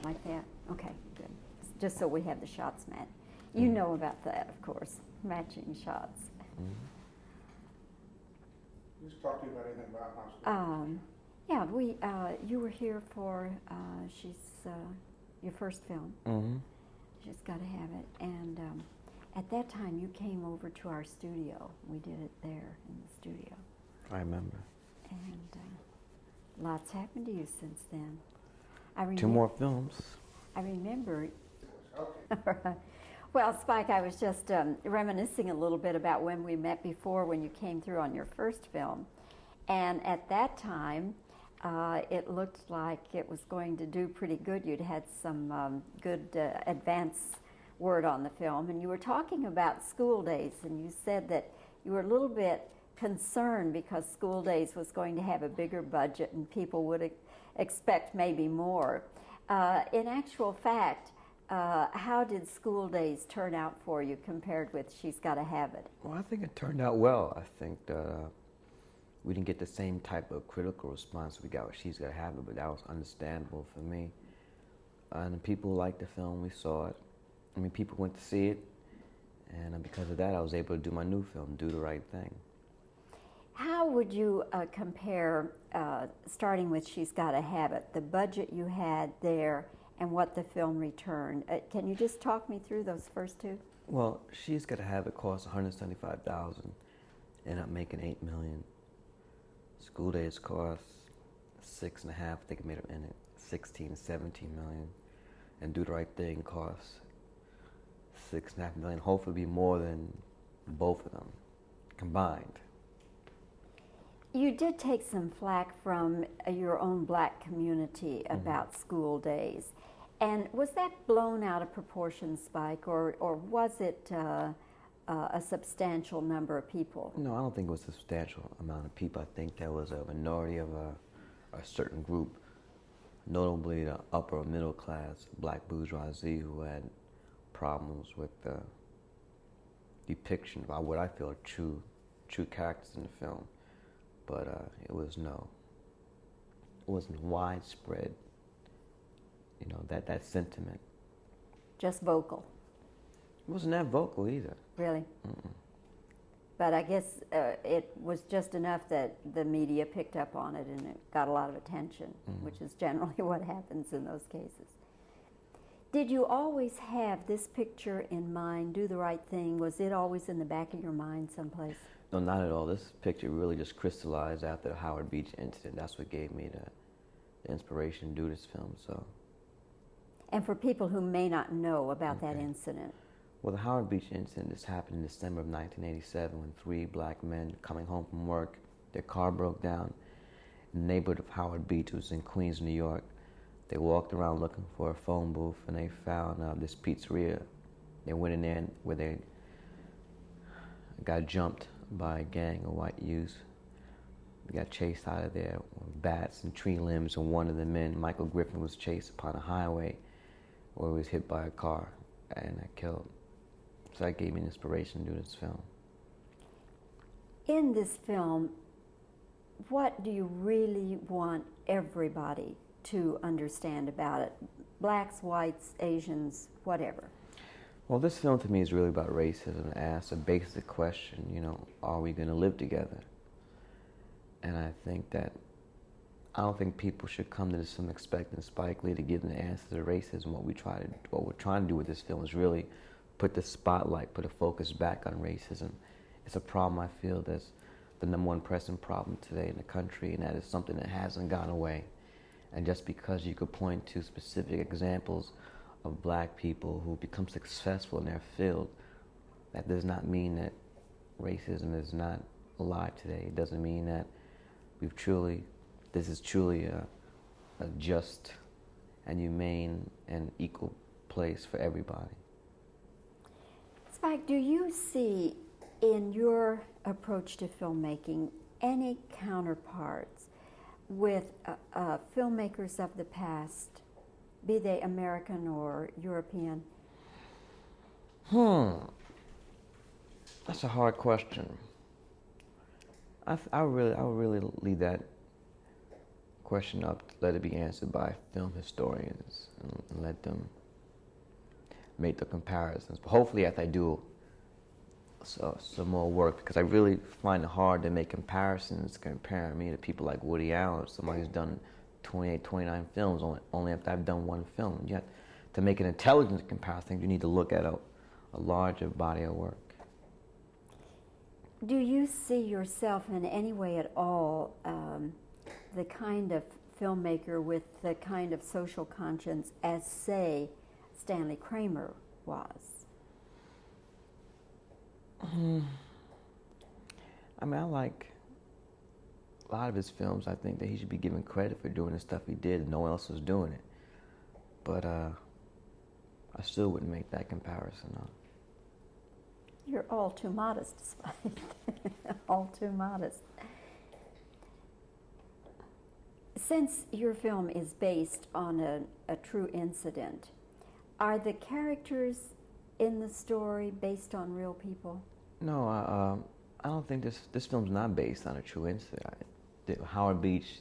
like that? Okay, good. Just so we have the shots matched. You know about that, of course, matching shots. Just talk to you about anything about high school. Yeah, you were here for your first film. She's Got to Have It, and at that time you came over to our studio. We did it there in the studio. I remember. And lots happened to you since then. 2 more films. I remember. Okay. Well, Spike, I was just reminiscing a little bit about when we met before, when you came through on your first film. And at that time, it looked like it was going to do pretty good. You'd had some good advance word on the film. And you were talking about School Days, and you said that you were a little bit concerned because School Days was going to have a bigger budget and people would expect maybe more. In actual fact, how did School Days turn out for you compared with She's Gotta Have It? Well, I think it turned out well. I think that we didn't get the same type of critical response we got with She's Gotta Have It, but that was understandable for me. And people liked the film. We saw it. I mean, people went to see it. And because of that, I was able to do my new film, Do the Right Thing. How would you compare, starting with She's Gotta Have It, the budget you had there and what the film returned? Can you just talk me through those first two? Well, She's Gotta Have It cost $175,000, ended up making $8 million. School Days cost $6.5. I think it made it in it 16, 17 million. And Do the Right Thing cost $6.5 million. Hopefully, be more than both of them combined. You did take some flack from your own black community about School Days. And was that blown out of proportion, Spike, or was it a substantial number of people? No, I don't think it was a substantial amount of people. I think there was a minority of a certain group, notably the upper middle class black bourgeoisie, who had problems with the depiction of what I feel are true characters in the film. But it wasn't widespread, that sentiment. Just vocal? It wasn't that vocal either. Really? Mm-mm. But I guess it was just enough that the media picked up on it and it got a lot of attention, which is generally what happens in those cases. Did you always have this picture in mind, Do the Right Thing? Was it always in the back of your mind someplace? No, not at all. This picture really just crystallized after the Howard Beach incident. That's what gave me the inspiration to do this film. So. And for people who may not know about that incident. Well, the Howard Beach incident, this happened in December of 1987 when 3 black men coming home from work, their car broke down in the neighborhood of Howard Beach, which was in Queens, New York. They walked around looking for a phone booth and they found this pizzeria. They went in there where they got jumped by a gang of white youths. They got chased out of there with bats and tree limbs, and one of the men, Michael Griffin, was chased upon a highway where he was hit by a car and got killed. So that gave me an inspiration to do this film. In this film, what do you really want everybody to understand about it? Blacks, whites, Asians, whatever. Well, this film to me is really about racism. It asks a basic question, are we going to live together? And I don't think people should come to this film expecting Spike Lee to give them the answer to racism. What we're trying to do with this film is really put the spotlight, put a focus back on racism. It's a problem I feel that's the #1 pressing problem today in the country, and that is something that hasn't gone away. And just because you could point to specific examples of black people who become successful in their field, that does not mean that racism is not alive today. It doesn't mean that this is truly a just and humane and equal place for everybody. Spike, do you see in your approach to filmmaking any counterparts with filmmakers of the past, be they American or European? That's a hard question. I would really leave that question up, let it be answered by film historians, and let them make the comparisons. But hopefully, as I do some more work, because I really find it hard to make comparisons, comparing me to people like Woody Allen, somebody who's done 28, 29 films, only after I've done one film. Yet, to make an intelligent comparison, you need to look at a larger body of work. Do you see yourself in any way at all the kind of filmmaker with the kind of social conscience as, say, Stanley Kramer was? I mean, I like a lot of his films. I think that he should be given credit for doing the stuff he did and no one else was doing it. But I still wouldn't make that comparison, no. You're all too modest, Spike. All too modest. Since your film is based on a true incident, are the characters in the story based on real people? No, I don't think this film's not based on a true incident. The Howard Beach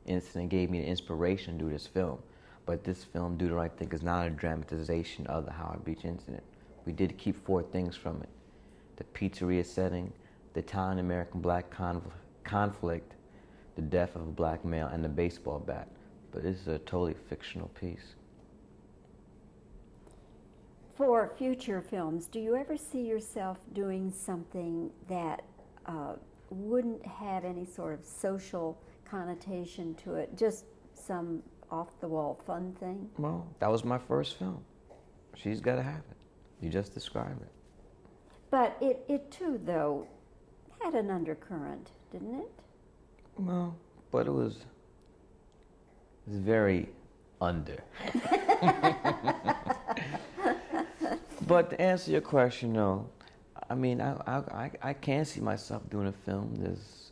incident gave me the inspiration to do this film, but this film, Do the Right Thing, is not a dramatization of the Howard Beach incident. We did keep 4 things from it: the pizzeria setting, the Italian-American black conflict, the death of a black male, and the baseball bat. But this is a totally fictional piece. For future films, do you ever see yourself doing something that wouldn't have any sort of social connotation to it, just some off-the-wall fun thing? Well, that was my first film. She's got to have it. You just described it. But it too, though, had an undercurrent, didn't it? Well, but it was very under. But to answer your question, no. I mean, I can see myself doing a film that's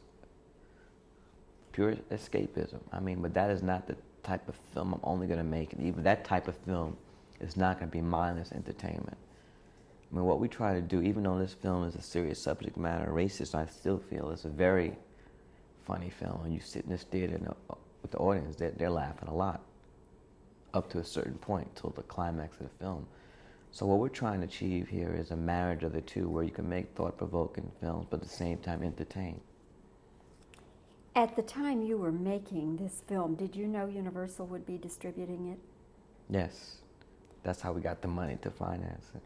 pure escapism. I mean, but that is not the type of film I'm only going to make. And even that type of film is not going to be mindless entertainment. I mean, what we try to do, even though this film is a serious subject matter, racist, I still feel it's a very funny film. When you sit in this theater and with the audience, they're laughing a lot up to a certain point till the climax of the film. So what we're trying to achieve here is a marriage of the two, where you can make thought-provoking films, but at the same time entertain. At the time you were making this film, did you know Universal would be distributing it? Yes, that's how we got the money to finance it.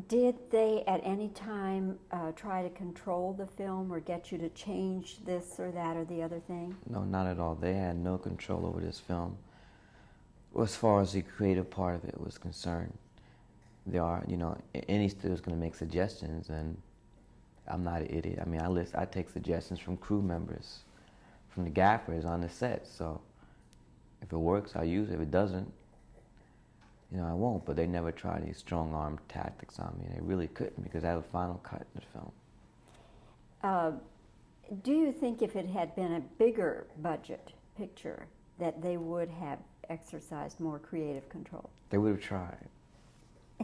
Did they at any time try to control the film or get you to change this or that or the other thing? No, not at all. They had no control over this film as far as the creative part of it was concerned. There are, any studio is going to make suggestions, and I'm not an idiot. I mean, I take suggestions from crew members, from the gaffers on the set. So if it works, I'll use it. If it doesn't, I won't. But they never tried any strong-arm tactics on me. They really couldn't, because I have a final cut in the film. Do you think if it had been a bigger budget picture that they would have exercised more creative control? They would have tried.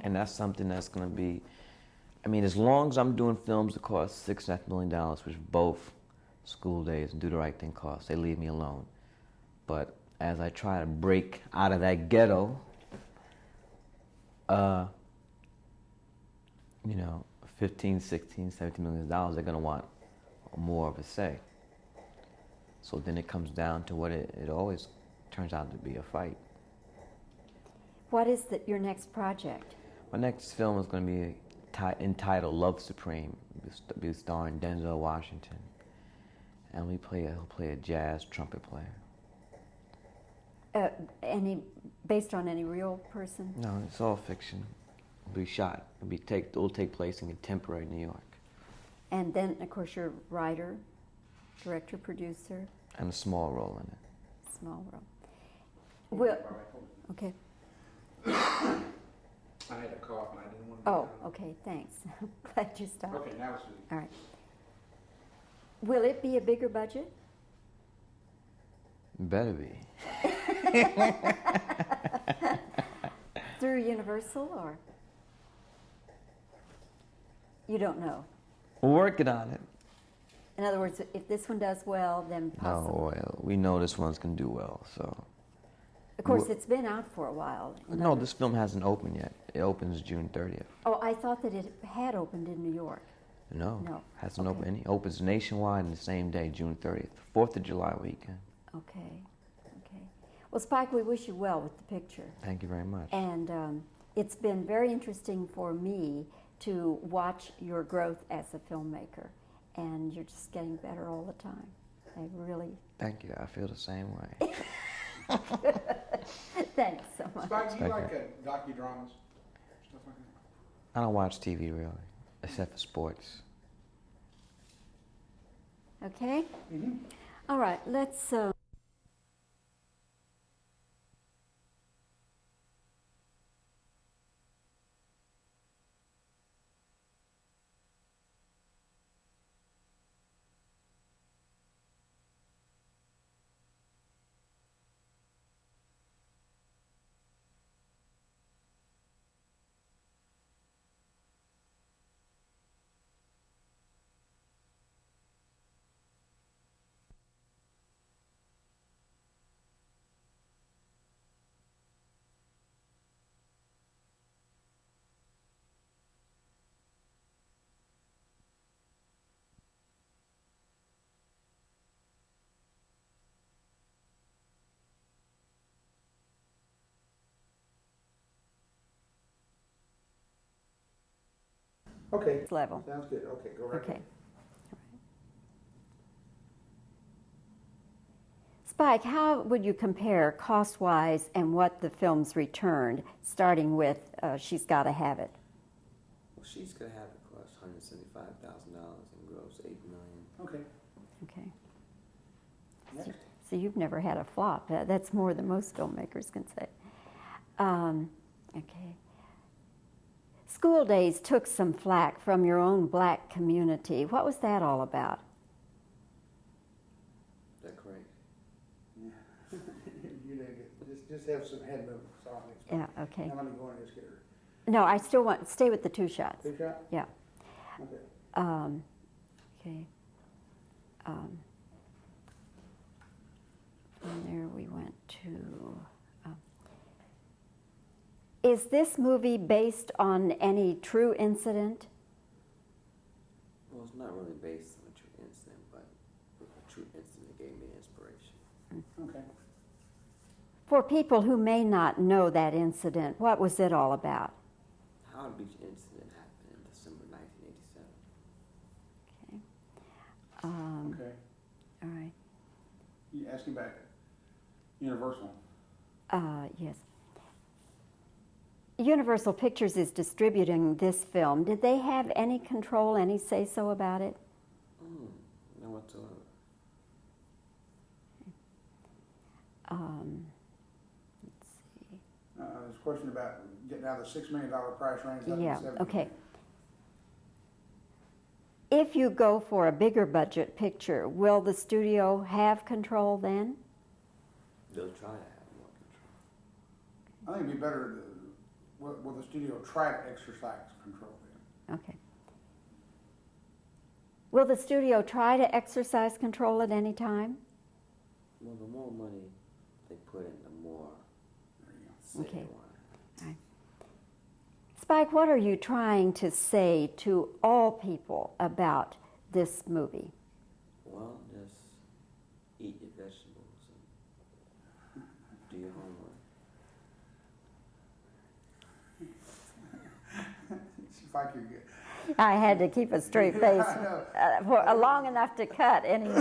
And that's something that's going to be, I mean, as long as I'm doing films that cost $6.5 million, which both School Days and Do the Right Thing cost, they leave me alone. But as I try to break out of that ghetto, 15, 16, $17 million, they're going to want more of a say. So then it comes down to what it always turns out to be, a fight. What is your next project? My next film is going to be entitled Love Supreme. It'll be starring Denzel Washington. And he'll play a jazz trumpet player. Based on any real person? No, it's all fiction. It'll be shot. It'll take place in contemporary New York. And then, of course, you're writer, director, producer. And a small role in it. Small role. Well, okay. I had a cough and I didn't want to. Oh, okay, thanks. I'm glad you stopped. Okay, now it's good. All right. Will it be a bigger budget? Better be. Through Universal, or? You don't know? We're working on it. In other words, if this one does well, then possibly. No, well, we know this one's going to do well, so. Of course, it's been out for a while. No, this film hasn't opened yet. It opens June 30th. Oh, I thought that it had opened in New York. No, No. hasn't Okay. opened any. Opens nationwide on the same day, June 30th, 4th of July weekend. Okay, okay. Well, Spike, we wish you well with the picture. Thank you very much. And it's been very interesting for me to watch your growth as a filmmaker. And you're just getting better all the time. I really... Thank you. I feel the same way. Thanks so much. Spike, do you Okay. like docudramas? Stuff like that? I don't watch TV really, except for sports. Okay? Mm-hmm. All right, let's... Okay. level. Sounds good. Okay, go right Okay. ahead. Spike, how would you compare cost-wise and what the film's returned, starting with She's Gotta Have It? Well, She's Gotta Have It cost $175,000 and gross $8 million. Okay. Okay. Next. So you've never had a flop. That's more than most filmmakers can say. Okay. School Days took some flack from your own black community. What was that all about? Is that correct? You know, just have some head movement. That's all I need. Yeah, okay. Now let me go in and just get her. No, I still want stay with the two shots. Two shot? Yeah. Okay. Okay. From there we went to. Is this movie based on any true incident? Well, it's not really based on a true incident, but a true incident gave me inspiration. Okay. For people who may not know that incident, what was it all about? Howard Beach incident happened in December 1987. Okay. Okay. All right. You asking back. Universal. Yes. Universal Pictures is distributing this film. Did they have any control, any say-so about it? No whatsoever. Let's see. There's a question about getting out of the $6 million price range. Up Yeah, to $7 okay. million. If you go for a bigger budget picture, will the studio have control then? They'll try to have more control. I think it'd be better, will the studio try to exercise control then? Okay. Will the studio try to exercise control at any time? Well, the more money they put in, the more There you go. say Okay. they want. Spike, what are you trying to say to all people about this movie? Well, just eat your vegetables and do your homework. If I could get. I had to keep a straight face I know. for long enough to cut anyway.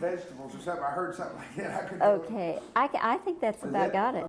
Vegetables or something. I heard something like that. I could. Okay, I think that's Is about that- got it.